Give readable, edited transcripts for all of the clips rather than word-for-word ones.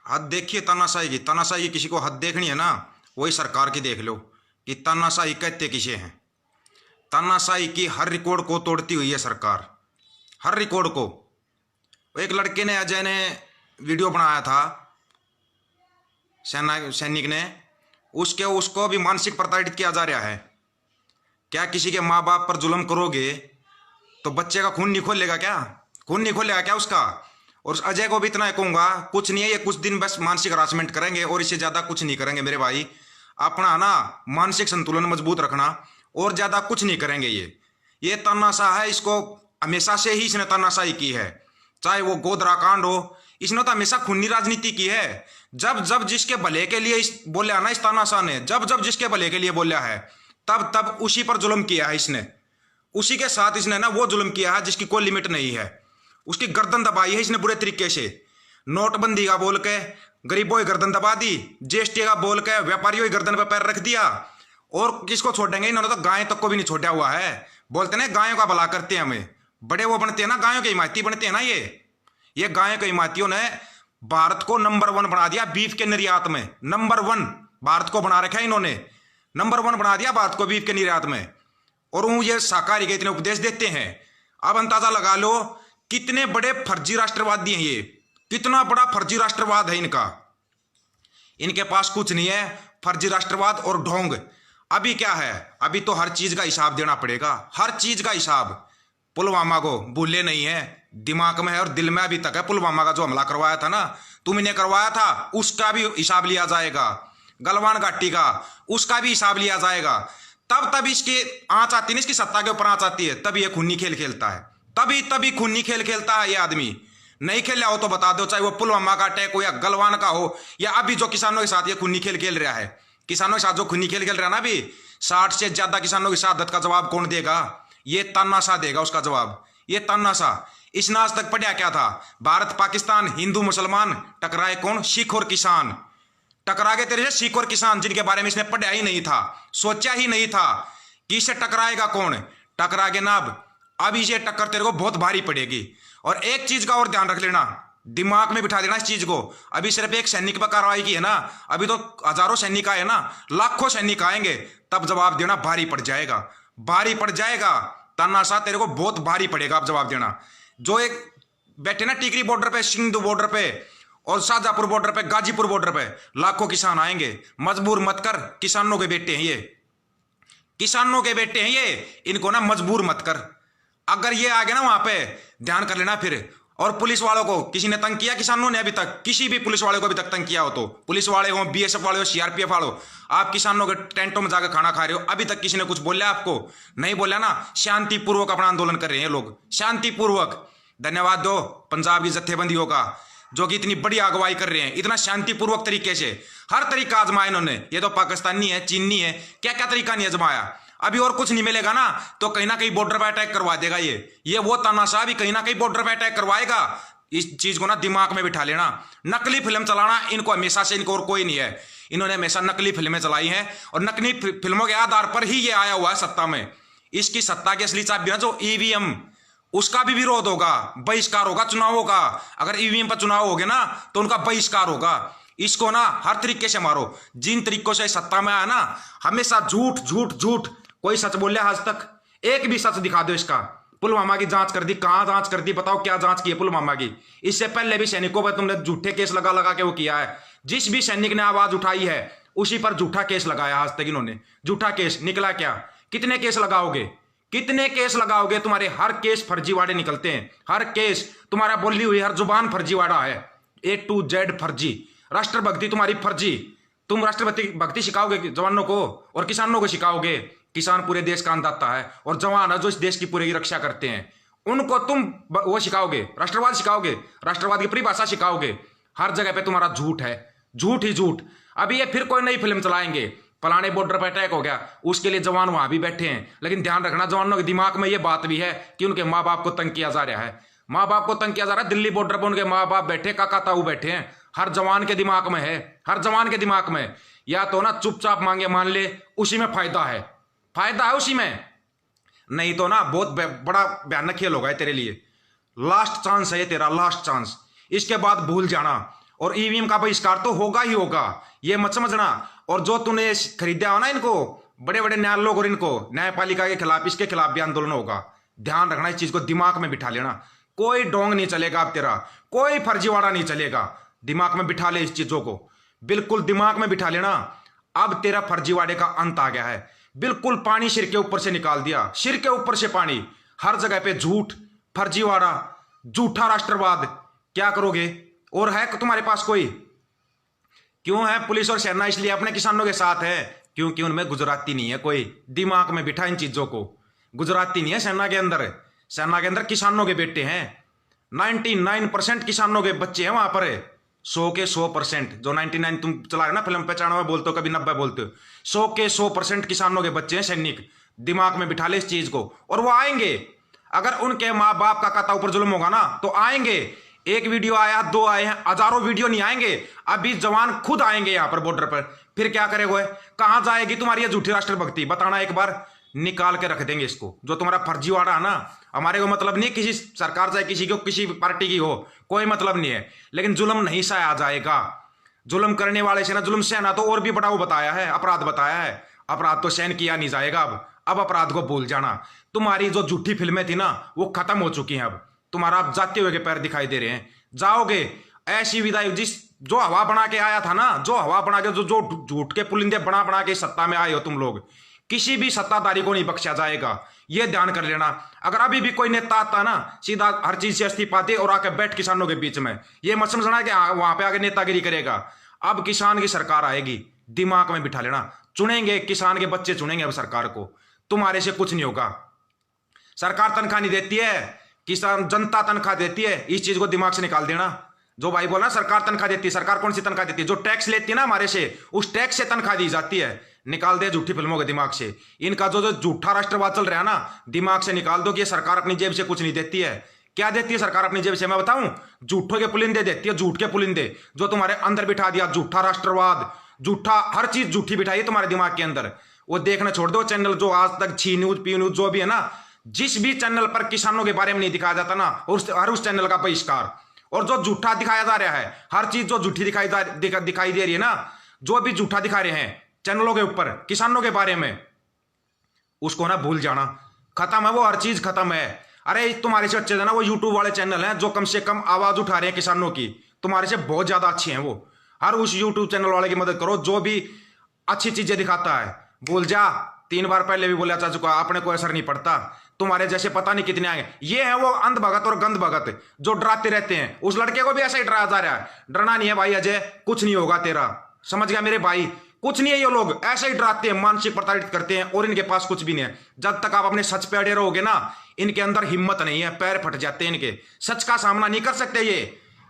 हद देखिए तानाशाही की। तानाशाही किसी को हद देखनी है ना, वही सरकार की देख लो कि तानाशाही कहते किसे हैं। तानाशाही की हर रिकॉर्ड को तोड़ती हुई है सरकार, हर रिकॉर्ड को। एक लड़के ने, अजय ने वीडियो बनाया था, सेना सैनिक ने, उसको भी मानसिक प्रताड़ित किया जा रहा है। क्या किसी के माँ बाप पर जुल्म करोगे तो बच्चे का खून नहीं खोलेगा क्या? खून नहीं खोलेगा क्या उसका? और अजय को भी इतना कहूंगा, कुछ नहीं है, ये कुछ दिन बस मानसिक हरासमेंट करेंगे और इससे ज्यादा कुछ नहीं करेंगे मेरे भाई। अपना ना मानसिक संतुलन मजबूत रखना, और ज्यादा कुछ नहीं करेंगे। ये तानाशाह है, इसको हमेशा से ही इसने तानाशाही की है। चाहे वो गोधरा कांड हो, इसने तो हमेशा खूनी राजनीति की है। जब जब जिसके भले के लिए बोला ना, इस तानाशाह ने जब जब जिसके भले के लिए बोला है, तब तब उसी पर जुल्म किया है इसने। उसी के साथ इसने ना वो जुल्म किया है जिसकी कोई लिमिट नहीं है। उसकी गर्दन दबाई है इसने बुरे तरीके से। नोटबंदी का बोल के गरीबों की गर्दन दबा दी, जीएसटी का बोल के व्यापारियों की गर्दन पर पैर रख दिया। और किसको छोड़ेंगे? इन्होंने तो गाय तक को भी नहीं छोड़ा हुआ है। बोलते ना गायों का भला करते हैं हमें, बड़े वो बनते हैं ना, गायों के हिमायती बनते हैं ना। ये गायों के हिमायतियों ने भारत को नंबर 1 बना दिया बीफ के निर्यात में। नंबर 1 भारत को बना रखा है इन्होंने, नंबर 1 बना दिया भारत को बीफ के निर्यात में। और वो ये शाकाहारी के इतने उपदेश देते हैं। अब अंदाजा लगा लो कितने बड़े फर्जी राष्ट्रवादी हैं ये, कितना बड़ा फर्जी राष्ट्रवाद है इनका। इनके पास कुछ नहीं है, फर्जी राष्ट्रवाद और ढोंग। अभी क्या है, अभी तो हर चीज का हिसाब देना पड़ेगा, हर चीज का हिसाब। पुलवामा को भूले नहीं है, दिमाग में है और दिल में अभी तक है। पुलवामा का जो हमला करवाया था ना, तुमने करवाया था, उसका भी हिसाब लिया जाएगा। गलवान घाटी का, उसका भी हिसाब लिया जाएगा। तब इसकी आंच आती है, इसकी सत्ता के ऊपर आंच आती है, तभी ये खूनी खेल खेलता है। तभी खूनी खेल खेलता है ये आदमी। नहीं खेला हो तो बता दो, चाहे वो पुलवामा का अटैक हो या गलवान का हो, या अभी जो किसानों के साथ ये खूनी खेल खेल रहा है। किसानों के साथ जो खूनी खेल खेल रहा है ना, अभी 60 से ज्यादा किसानों की शहादत का जवाब कौन देगा? ये तानाशाह देगा उसका जवाब। ये तानाशाह। इसने आज तक पढ़ा क्या था? भारत पाकिस्तान, हिंदू मुसलमान, टकराए कौन? सिख और किसान। टकरा गए तेरे से सिख और किसान, जिनके बारे में इसने पढ़ा ही नहीं था, सोचा ही नहीं था कि इससे टकराएगा कौन। टकरा गए ना। अब ये टक्कर तेरे को बहुत भारी पड़ेगी। और एक चीज का और ध्यान रख लेना, दिमाग में बिठा देना इस चीज को। अभी सिर्फ एक सैनिक पर कार्रवाई की है ना, अभी तो हजारों सैनिक आए ना, लाखों सैनिक आएंगे, तब जवाब देना भारी पड़ जाएगा, भारी पड़ जाएगा। तानाशाह तेरे को बहुत भारी पड़ेगा अब जवाब देना। जो एक बैठे ना टिकरी बॉर्डर पे, सिंधु बॉर्डर पे और शाहजहांपुर बॉर्डर पे, गाजीपुर बॉर्डर पे लाखों किसान आएंगे। मजबूर मत कर, किसानों के बेटे हैं ये, किसानों के बेटे हैं ये, इनको ना मजबूर मत कर। अगर ये आ गए ना वहां पे, ध्यान कर लेना फिर। और पुलिस वालों को किसी ने तंग किया? किसानों ने अभी तक किसी भी पुलिस वाले को अभी तक तंग किया हो तो, पुलिस वाले हो, बीएसएफ वाले हो, सीआरपीएफ वाले हो, आप किसानों के टेंटों में जाकर खाना खा रहे हो, अभी तक किसी ने कुछ बोला आपको? नहीं बोला ना। शांतिपूर्वक अपना आंदोलन कर रहे हैं लोग, शांतिपूर्वक। धन्यवाद दो पंजाब की जत्थेबंदियों का, जो कि इतनी बड़ी अगुवाई कर रहे हैं, इतना शांतिपूर्वक तरीके से। हर तरीका आजमाया इन्होंने। ये तो पाकिस्तानी है, चीनी है, क्या क्या तरीका नहीं आजमाया। अभी और कुछ नहीं मिलेगा ना तो कहीं ना कहीं बॉर्डर पे अटैक करवा देगा ये वो तानाशाह भी कहीं ना कहीं बॉर्डर पे अटैक करवाएगा। इस चीज को ना दिमाग में बिठा लेना। नकली फिल्म चलाना इनको हमेशा से, इनको और कोई नहीं है। इन्होंने हमेशा नकली फिल्में चलाई हैं और नकली फिल्मों के आधार पर ही ये आया हुआ है सत्ता में। इसकी सत्ता की असली चाबी ना जो ईवीएम, उसका भी विरोध होगा, बहिष्कार होगा चुनावों का। अगर ईवीएम पर चुनाव हो गए ना तो उनका बहिष्कार होगा। इसको ना हर तरीके से मारो। जिन तरीकों से सत्ता में आया ना, हमेशा झूठ झूठ झूठ। कोई सच बोले आज तक? एक भी सच दिखा दो इसका। पुलवामा की जांच कर दी, कहां जांच कर दी? बताओ क्या जांच की है पुलवामा की? इससे पहले भी सैनिकों पर तुमने झूठे केस लगा लगा के वो किया है। जिस भी सैनिक ने आवाज उठाई है उसी पर झूठा केस लगाया आज तक इन्होंने। झूठा केस निकला क्या? कितने केस लगाओगे, कितने केस लगाओगे? तुम्हारे हर केस फर्जीवाड़े निकलते हैं, हर केस। तुम्हारा बोली हुई हर जुबान फर्जीवाड़ा है, A to Z फर्जी। राष्ट्रभक्ति तुम्हारी फर्जी। तुम राष्ट्रभक्ति भक्ति सिखाओगे जवानों को और किसानों को सिखाओगे। किसान पूरे देश का अन्नदाता है और जवान है जो इस देश की पूरी रक्षा करते हैं, उनको तुम वो सिखाओगे, राष्ट्रवाद सिखाओगे, राष्ट्रवाद की परिभाषा सिखाओगे। हर जगह पे तुम्हारा झूठ है, झूठ ही झूठ। अभी ये फिर कोई नई फिल्म चलाएंगे, फलाने बॉर्डर पर अटैक हो गया, उसके लिए जवान वहां भी बैठे हैं। लेकिन ध्यान रखना, जवानों के दिमाग में ये बात भी है कि उनके माँ बाप को तंग किया जा रहा है, माँ बाप को तंग किया जा रहा है। दिल्ली बॉर्डर पर उनके माँ बाप बैठे, काका ताऊ बैठे हैं। हर जवान के दिमाग में है, हर जवान के दिमाग में। या तो ना चुपचाप मांगे मान ले, उसी में फायदा है, फायदा है उसी में। नहीं तो ना बहुत बड़ा भयानक खेल होगा तेरे लिए। लास्ट चांस है ये तेरा, लास्ट चांस। इसके बाद भूल जाना। और ईवीएम का बहिष्कार तो होगा ही होगा, ये मत समझना। और जो तूने खरीदा हो ना इनको, बड़े बड़े न्यायालयों और इनको न्यायपालिका के खिलाफ, इसके खिलाफ भी आंदोलन होगा। ध्यान रखना, इस चीज को दिमाग में बिठा लेना। कोई डोंग नहीं चलेगा अब तेरा, कोई फर्जीवाड़ा नहीं चलेगा। दिमाग में बिठा ले इस चीजों को, बिल्कुल दिमाग में बिठा लेना। अब तेरा फर्जीवाड़े का अंत आ गया है। बिल्कुल पानी सिर के ऊपर से निकाल दिया, सिर के ऊपर से पानी। हर जगह पे झूठ, फर्जीवाड़ा, झूठा राष्ट्रवाद। क्या करोगे? और है तुम्हारे पास कोई? क्यों है पुलिस और सेना? इसलिए अपने किसानों के साथ है क्योंकि उनमें गुजराती नहीं है कोई। दिमाग में बिठा इन चीजों को। गुजराती नहीं है सेना के अंदर। सेना के अंदर किसानों के बेटे हैं। 99% किसानों के बच्चे हैं वहां पर। 100 के 100%, जो 99 तुम चला रहे ना फिल्म पे, 95 बोलते हो, कभी 90 बोलते हो। 100 के 100% किसानों के बच्चे हैं सैनिक। दिमाग में बिठा ले इस चीज को। और वो आएंगे, अगर उनके माँ बाप का कता ऊपर जुल्म होगा ना तो आएंगे। एक वीडियो आया, 2 आए हैं, हजारों वीडियो नहीं आएंगे। अभी जवान खुद आएंगे यहां पर बॉर्डर पर। फिर क्या करेगा? कहां जाएगी तुम्हारी ये झूठी राष्ट्रभक्ति? बताना एक बार। निकाल के रख देंगे इसको। जो तुम्हारा फर्जीवाड़ा है ना, हमारे को मतलब नहीं किसी सरकार चाहे किसी को, किसी पार्टी की हो, कोई मतलब नहीं है, लेकिन जुल्म नहीं सहा जाएगा। जुल्म करने वाले से ना जुल्म सहना तो और भी बड़ा वो बताया है, अपराध बताया है। अपराध तो सहन किया नहीं जाएगा। अब अपराध को भूल जाना। तुम्हारी जो झूठी फिल्में थी ना वो खत्म हो चुकी हैं। अब तुम्हारा अब जाते हुए के पैर दिखाई दे रहे हैं। जाओगे ऐसी विदाई, जिस जो हवा बना के आया था ना, जो हवा बना के, जो झूठ के पुलिंदे बना बना के सत्ता में आए हो तुम लोग, किसी भी सत्ताधारी को नहीं बख्शा जाएगा। यह ध्यान कर लेना। अगर अभी भी कोई नेता आता ना, सीधा हर चीज से इस्तीफा दे और आके बैठ किसानों के बीच में, यह मत समझना कि वहां पे आके नेतागिरी करेगा। अब किसान की सरकार आएगी, दिमाग में बिठा लेना। चुनेंगे किसान के बच्चे, चुनेंगे अब सरकार को। तुम्हारे से कुछ नहीं होगा। सरकार तनख्वाह नहीं देती है, किसान जनता तनख्वाह देती है। इस चीज को दिमाग से निकाल देना। जो भाई बोला सरकार तनख्वाह देती है, सरकार कौन सी तनख्वाह देती है? जो टैक्स लेती है ना हमारे से, उस टैक्स से तनख्वाह दी जाती है। निकाल दे झूठी फिल्मों के दिमाग से। इनका जो झूठा राष्ट्रवाद चल रहा है ना, दिमाग से निकाल दो कि ये सरकार अपनी जेब से कुछ नहीं देती है। क्या देती है सरकार अपनी जेब से? मैं बताऊं, झूठों के पुलिंदे देती है। झूठ के पुलिंदे जो तुम्हारे अंदर बिठा दिया। झूठा राष्ट्रवाद, झूठा हर चीज झूठी बिठाई है तुम्हारे दिमाग के अंदर। वो देखना छोड़ दो चैनल जो आज तक छी न्यूज, पी न्यूज, जो भी है ना, जिस भी चैनल पर किसानों के बारे में नहीं दिखाया जाता ना, हर उस चैनल का बहिष्कार। और जो झूठा दिखाया जा रहा है, हर चीज जो झूठी दिखाई दे रही है ना, जो भी झूठा दिखा रहे हैं चैनलों के ऊपर किसानों के बारे में, उसको ना भूल जाना। खत्म है वो, हर चीज खत्म है। अरे तुम्हारे से अच्छे है ना वो यूट्यूब वाले चैनल हैं जो कम से कम आवाज उठा रहे हैं किसानों की। तुम्हारे से बहुत ज्यादा अच्छे हैं वो। हर उस यूट्यूब चैनल वाले की मदद करो जो भी अच्छी चीजें दिखाता है। भूल जा, 3 बार पहले भी बोला जा चुका, अपने को असर नहीं पड़ता। तुम्हारे जैसे पता नहीं कितने आएंगे। ये है वो अंध भगत और गंध भगत जो डराते रहते हैं। उस लड़के को भी ऐसा ही डराया जा रहा है। डरना नहीं है भाई अजय, कुछ नहीं होगा तेरा, समझ गया मेरे भाई? कुछ नहीं है। ये लोग ऐसे ही डराते हैं, मानसिक प्रताड़ित करते हैं, और इनके पास कुछ भी नहीं है। जब तक आप अपने सच पे अड़े रहोगे ना, इनके अंदर हिम्मत नहीं है, पैर फट जाते हैं इनके। सच का सामना नहीं कर सकते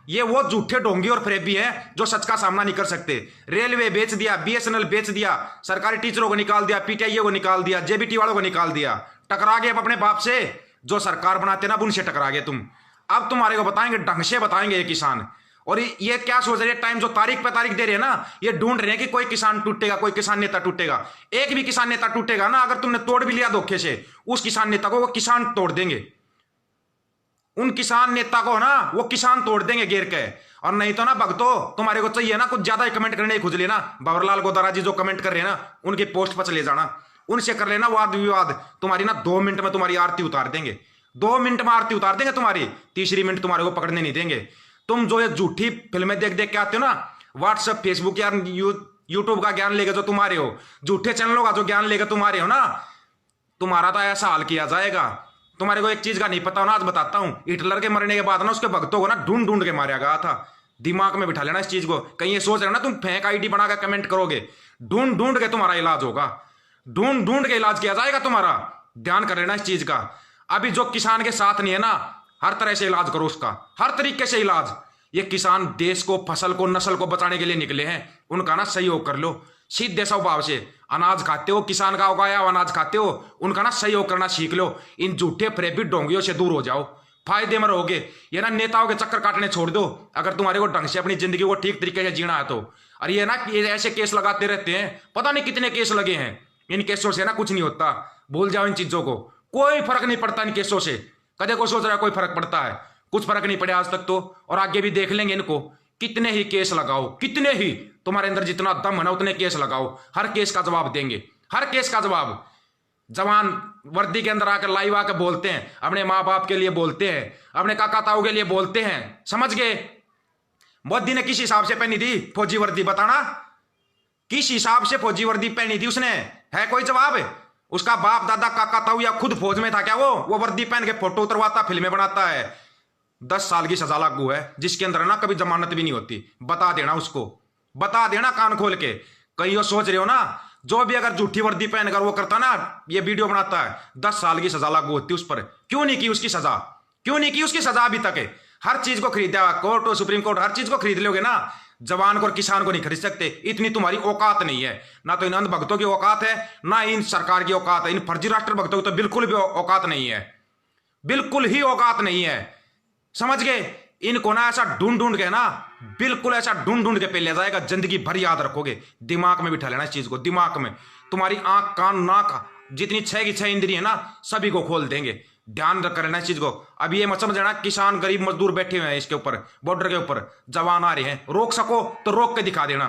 ये वो झूठे ढोंगी और फरेबी है जो सच का सामना नहीं कर सकते। रेलवे बेच दिया, बीएसएनएल बेच दिया, सरकारी टीचरों को निकाल दिया, पीटीआई को निकाल दिया, जेबीटी वालों को निकाल दिया। टकरा गए अब अपने बाप से। जो सरकार बनाते ना, उनसे टकरा गए तुम। अब तुम्हारे को बताएंगे, ढंग से बताएंगे ये किसान। और ये क्या सोच रहे हैं? टाइम जो तारीख पे तारीख दे रहे हैं ना, ये ढूंढ रहे हैं कि कोई किसान टूटेगा, कोई किसान नेता टूटेगा। एक भी किसान नेता टूटेगा ना, अगर तुमने तोड़ भी लिया धोखे से उस किसान नेता को, वो किसान तोड़ देंगे। उन किसान नेता को ना वो किसान तोड़ देंगे घेर के। और नहीं तो ना भगतो, तुम्हारे को चाहिए ना कुछ ज्यादा ही कमेंट करने खुजली ना, भंवरलाल गोदारा जी जो कमेंट कर रहे हैं ना, उनके पोस्ट पर चले जाना, उनसे कर लेना वाद विवाद। तुम्हारी ना 2 मिनट में तुम्हारी आरती उतार देंगे। 2 मिनट में आरती उतार देंगे तुम्हारी। तीसरी मिनट तुम्हारे को पकड़ने नहीं देंगे। तुम जो ये झूठी फिल्में देख देख के आते हो ना, व्हाट्सएप, फेसबुक या यूट्यूब का ज्ञान लेके जो तुम्हारे हो, झूठे चैनलों का जो ज्ञान लेके तुम्हारे हो ना, तुम्हारा तो ऐसा हाल किया जाएगा। तुम्हारे को एक चीज का नहीं पता हो ना, आज बताता हूं। हिटलर के मरने के बाद ना उसके भक्तों को ना ढूंढ ढूंढ के मारा गया था। दिमाग में बिठा लेना इस चीज को। कहीं ये सोच रहे हो ना तुम फेक आईडी बनाकर कमेंट करोगे, ढूंढ ढूंढ के तुम्हारा इलाज होगा। ढूंढ ढूंढ के इलाज किया जाएगा तुम्हारा। ध्यान कर लेना इस चीज का। अभी जो किसान के साथ नहीं है ना, हर तरह से इलाज करो उसका, हर तरीके से इलाज। ये किसान देश को, फसल को, नस्ल को बचाने के लिए निकले हैं, उनका ना सहयोग कर लो। सीधे स्वभाव से अनाज खाते हो, किसान का उगाया हुआ अनाज खाते हो, उनका ना सहयोग करना सीख लो। इन झूठे फरेबी ढोंगियों से दूर हो जाओ, फायदे में रहोगे। ये ना नेताओं के चक्कर काटने छोड़ दो, अगर तुम्हारे को ढंग से अपनी जिंदगी को ठीक तरीके से जीना है तो। और ये ना ये ऐसे केस लगाते रहते हैं, पता नहीं कितने केस लगे हैं। इन केसों से ना कुछ नहीं होता, भूल जाओ इन चीजों को। कोई फर्क नहीं पड़ता इन केसों से। कदे को सोच रहा है कोई फर्क पड़ता है? कुछ फर्क नहीं पड़े आज तक तो, और आगे भी देख लेंगे इनको कितने ही केस लगाओ, कितने ही, तुम्हारे अंदर जितना दम है ना उतने केस लगाओ, हर केस का जवाब देंगे, हर केस का जवाब। जवान वर्दी के अंदर आकर लाइव आकर बोलते हैं, अपने माँ बाप के लिए बोलते हैं, अपने काका ताऊ के लिए बोलते हैं, समझ गए? मोदी ने किस हिसाब से पहनी थी फौजी वर्दी, बताना किस हिसाब से फौजी वर्दी पहनी थी उसने? है कोई जवाब? उसका बाप दादा काका ताऊ या खुद फौज में था क्या? वो वर्दी पहन के फोटो उतरवाता, फिल्में बनाता है। 10 साल की सजा लागू है, जिसके अंदर ना कभी जमानत भी नहीं होती। बता देना उसको, बता देना कान खोल के। कहीं वो सोच रहे हो ना, जो भी अगर झूठी वर्दी पहनकर वो करता ना, ये वीडियो बनाता है, 10 साल की सजा लागू होती उस पर। क्यों नहीं की उसकी सजा? क्यों नहीं की उसकी सजा अभी तक है? हर चीज को खरीदा कोर्ट और सुप्रीम कोर्ट, हर चीज को खरीद लोगे ना, जवान को और किसान को नहीं खरीद सकते। इतनी तुम्हारी औकात नहीं है, ना तो इन अंध भक्तों की औकात है, ना इन सरकार की औकात है। इन फर्जी राष्ट्र भक्तों की तो बिल्कुल भी औकात नहीं है, बिल्कुल ही औकात नहीं है, समझ गए? इनको ना ऐसा ढूंढ ढूंढ के ना, बिल्कुल ऐसा ढूंढ ढूंढ के पे ले जाएगा, जिंदगी भर याद रखोगे। दिमाग में बिठा लेना इस चीज को, दिमाग में। तुम्हारी आंख कान नाक जितनी 6 की 6 इंद्रिय है ना, सभी को खोल देंगे। ध्यान रख लेना इस चीज को। अब ये मत समझना किसान गरीब मजदूर बैठे हुए हैं इसके ऊपर, बॉर्डर के ऊपर, जवान आ रहे हैं, रोक सको तो रोक के दिखा देना,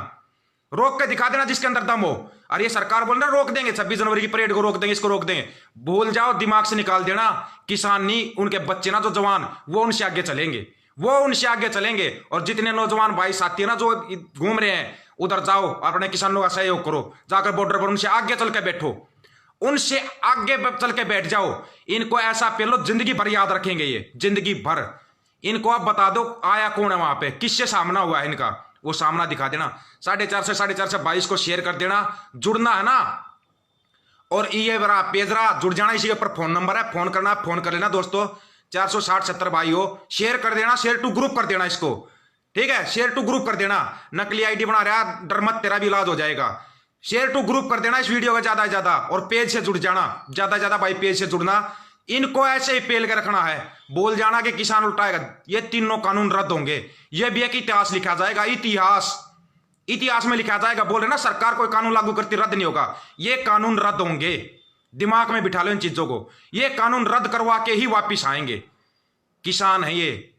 रोक के दिखा देना जिसके अंदर दम हो। और ये सरकार बोल रहा रोक देंगे 26 जनवरी की परेड को, रोक देंगे, इसको रोक देंगे, भूल जाओ, दिमाग से निकाल देना। किसान नहीं, उनके बच्चे ना जो जवान, वो उनसे आगे चलेंगे, वो उनसे आगे चलेंगे। और जितने नौजवान भाई साथी है ना जो घूम रहे हैं, उधर जाओ, अपने किसानों का सहयोग करो, जाकर बॉर्डर पर उनसे आगे चल के बैठो, उनसे आगे चल के बैठ जाओ। इनको ऐसा पेलो, जिंदगी भर याद रखेंगे ये, जिंदगी भर। इनको आप बता दो आया कौन है वहां पे, किससे सामना हुआ है इनका, वो सामना दिखा देना। 450 से 22 को शेयर कर देना, जुड़ना है ना। और ये बरा पेजरा जुड़ जाना, इसी के ऊपर फोन नंबर है, फोन करना, फोन कर लेना दोस्तों। 460-70 भाई हो, शेयर कर देना, शेयर टू ग्रुप कर देना इसको, ठीक है? शेयर टू ग्रुप कर देना। नकली आईडी बना रहा, डर मत, तेरा भी इलाज हो जाएगा। शेयर टू ग्रुप कर देना इस वीडियो का ज्यादा से ज्यादा, और पेज से जुड़ जाना, ज्यादा से ज्यादा भाई पेज से जुड़ना। इनको ऐसे ही पेल के रखना है, बोल जाना कि किसान उल्टाएगा। ये तीनों कानून रद्द होंगे, ये भी एक इतिहास लिखा जाएगा, इतिहास, इतिहास में लिखा जाएगा। बोल रहे ना सरकार कोई कानून लागू करती रद्द नहीं होगा, ये कानून रद्द होंगे। दिमाग में बिठा लो इन चीजों को, ये कानून रद्द करवा के ही वापिस आएंगे। किसान है ये,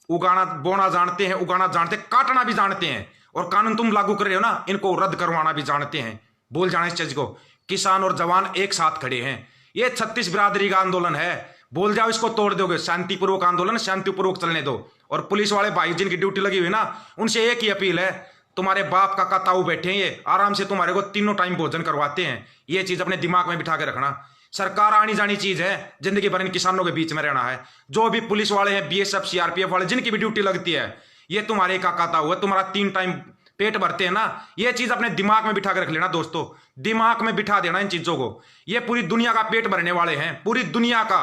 उगाना बोना जानते हैं, उगाना जानते हैं, काटना भी जानते हैं, और कानून तुम लागू कर रहे हो ना, इनको रद्द करवाना भी जानते हैं। भूल जाना इस चीज को। किसान और जवान एक साथ खड़े हैं, ये 36 बिरादरी का आंदोलन है, भूल जाओ, इसको तोड़ दोगे। शांतिपूर्वक आंदोलन शांतिपूर्वक चलने दो। और पुलिस वाले भाई जिनकी ड्यूटी लगी हुई ना, उनसे एक ही अपील है, तुम्हारे बाप काका ताऊ बैठे हैं, ये आराम से तुम्हारे को तीनों टाइम भोजन करवाते हैं। ये चीज अपने दिमाग में बिठा के रखना। सरकार आनी जानी चीज है, जिंदगी भर इन किसानों के बीच में रहना है। जो भी पुलिस वाले हैं, बीएसएफ सीआरपीएफ वाले, जिनकी भी ड्यूटी लगती है, ये तुम्हारे काका ताऊ है, तुम्हारा 3 टाइम पेट भरते हैं ना। ये चीज अपने दिमाग में बिठा के रख लेना दोस्तों, दिमाग में बिठा देना इन चीजों को। ये पूरी दुनिया का पेट भरने वाले हैं, पूरी दुनिया का,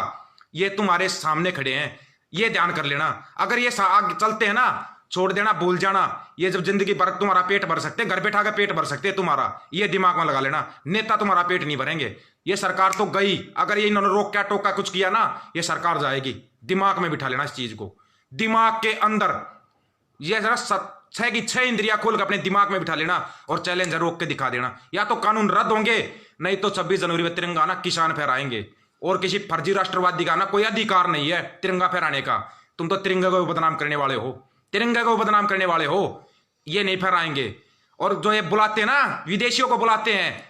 ये तुम्हारे सामने खड़े हैं, ये ध्यान कर लेना। अगर ये आगे चलते हैं ना, छोड़ देना, भूल जाना। ये जब जिंदगी भर तुम्हारा पेट भर सकते, घर बैठा के पेट भर सकते तुम्हारा, ये दिमाग में लगा लेना। नेता तुम्हारा पेट नहीं भरेंगे। ये सरकार तो गई, अगर ये इन्होंने रोक क्या टोका कुछ किया ना, ये सरकार जाएगी। दिमाग में बिठा लेना इस चीज को, दिमाग के अंदर। ये जरा 6 की 6 इंद्रियां खोल कर अपने दिमाग में बिठा लेना, और चैलेंज रोक के दिखा देना। या तो कानून रद्द होंगे, नहीं तो 26 जनवरी में तिरंगा ना किसान फहराएंगे। और किसी फर्जी राष्ट्रवादी का ना कोई अधिकार नहीं है तिरंगा फहराने का। तुम तो तिरंगा को बदनाम करने वाले हो, तिरंगा को बदनाम करने वाले हो। ये नहीं फहराएंगे। और जो ये बुलाते हैं ना, विदेशियों को बुलाते हैं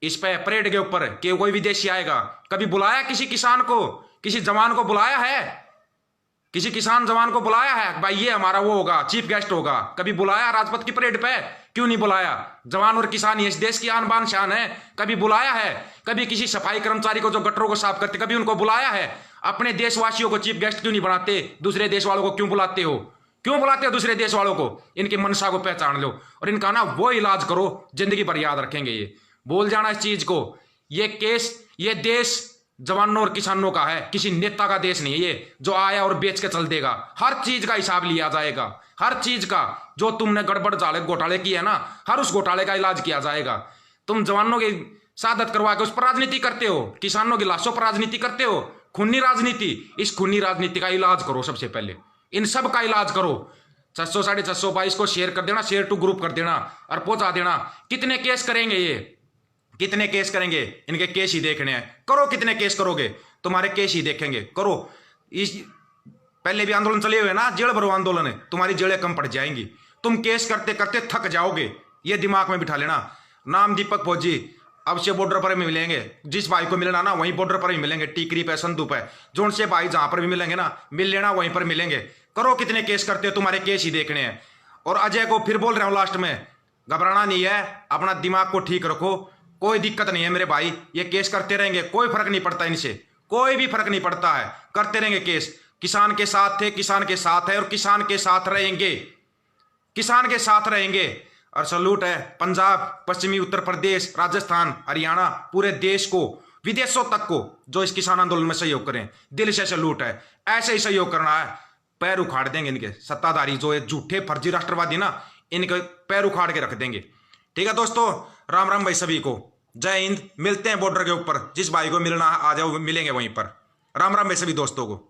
इस पे परेड के ऊपर कि कोई विदेशी आएगा, कभी बुलाया किसी किसान को, किसी जवान को बुलाया है? किसी किसान जवान को बुलाया है भाई ये हमारा वो होगा, चीफ गेस्ट होगा? कभी बुलाया राजपथ की परेड पे? क्यों नहीं बुलाया? जवान और किसान ये इस देश की आन बान शान है, कभी बुलाया है? कभी किसी सफाई कर्मचारी को जो गटरों को साफ करते, कभी उनको बुलाया है? अपने देशवासियों को चीफ गेस्ट क्यों नहीं बनाते? दूसरे देश वालों को क्यों बुलाते हो? क्यों बुलाते हो दूसरे देश वालों को? इनकी मनसा को पहचान लो और इनका ना वो इलाज करो, जिंदगी भर याद रखेंगे ये। बोल जाना इस चीज को। ये केस, ये देश जवानों और किसानों का है, किसी नेता का देश नहीं है ये जो आया और बेच के चल देगा। हर चीज का हिसाब लिया जाएगा, हर चीज का। जो तुमने गड़बड़ घोटाले किए है ना, हर उस घोटाले का इलाज किया जाएगा। तुम जवानों की शहादत करवा के उस पर राजनीति करते हो, किसानों की लाशों पर राजनीति करते हो, खूनी राजनीति। इस खूनी राजनीति का इलाज करो सबसे पहले, इन सब का इलाज करो। 600 622 को शेयर कर देना, शेयर टू ग्रुप कर देना और पहुंचा देना। कितने केस करेंगे ये, कितने केस करेंगे? इनके केस ही देखने हैं। करो, कितने केस करोगे? तुम्हारे केस ही देखेंगे। करो, इस पहले भी आंदोलन चले हुए ना, जेल भरो आंदोलन है, तुम्हारी जेलें कम पड़ जाएंगी, तुम केस करते करते थक जाओगे, ये दिमाग में बिठा लेना। नाम दीपक फौजी, अब से बॉर्डर पर भी मिलेंगे, जिस भाई को मिलना ना वहीं बॉर्डर पर ही मिलेंगे, टीकरी पे, संदू पे, जोन से भाई जहां पर भी मिलेंगे ना, मिल लेना, वहीं पर मिलेंगे। करो कितने केस करते हो, तुम्हारे केस ही देखने हैं। और अजय को फिर बोल रहा हूं लास्ट में, घबराना नहीं है, अपना दिमाग को ठीक रखो, कोई दिक्कत नहीं है मेरे भाई, ये केस करते रहेंगे, कोई फर्क नहीं पड़ता इनसे, कोई भी फर्क नहीं पड़ता है, करते रहेंगे केस। किसान के साथ थे, किसान के साथ है और किसान के साथ रहेंगे, किसान के साथ रहेंगे। और सलूट है पंजाब, पश्चिमी उत्तर प्रदेश, राजस्थान, हरियाणा, पूरे देश को, विदेशों तक को जो इस किसान आंदोलन में सहयोग करें, दिल से सलूट है। ऐसे ही सहयोग करना है, पैर उखाड़ देंगे इनके सत्ताधारी जो है झूठे फर्जी राष्ट्रवादी ना, इनके पैर उखाड़ के रख देंगे। ठीक है दोस्तों, राम राम भाई सभी को, जय हिंद। मिलते हैं बॉर्डर के ऊपर, जिस भाई को मिलना आ जाओ, मिलेंगे वहीं पर। राम राम भाई सभी दोस्तों को।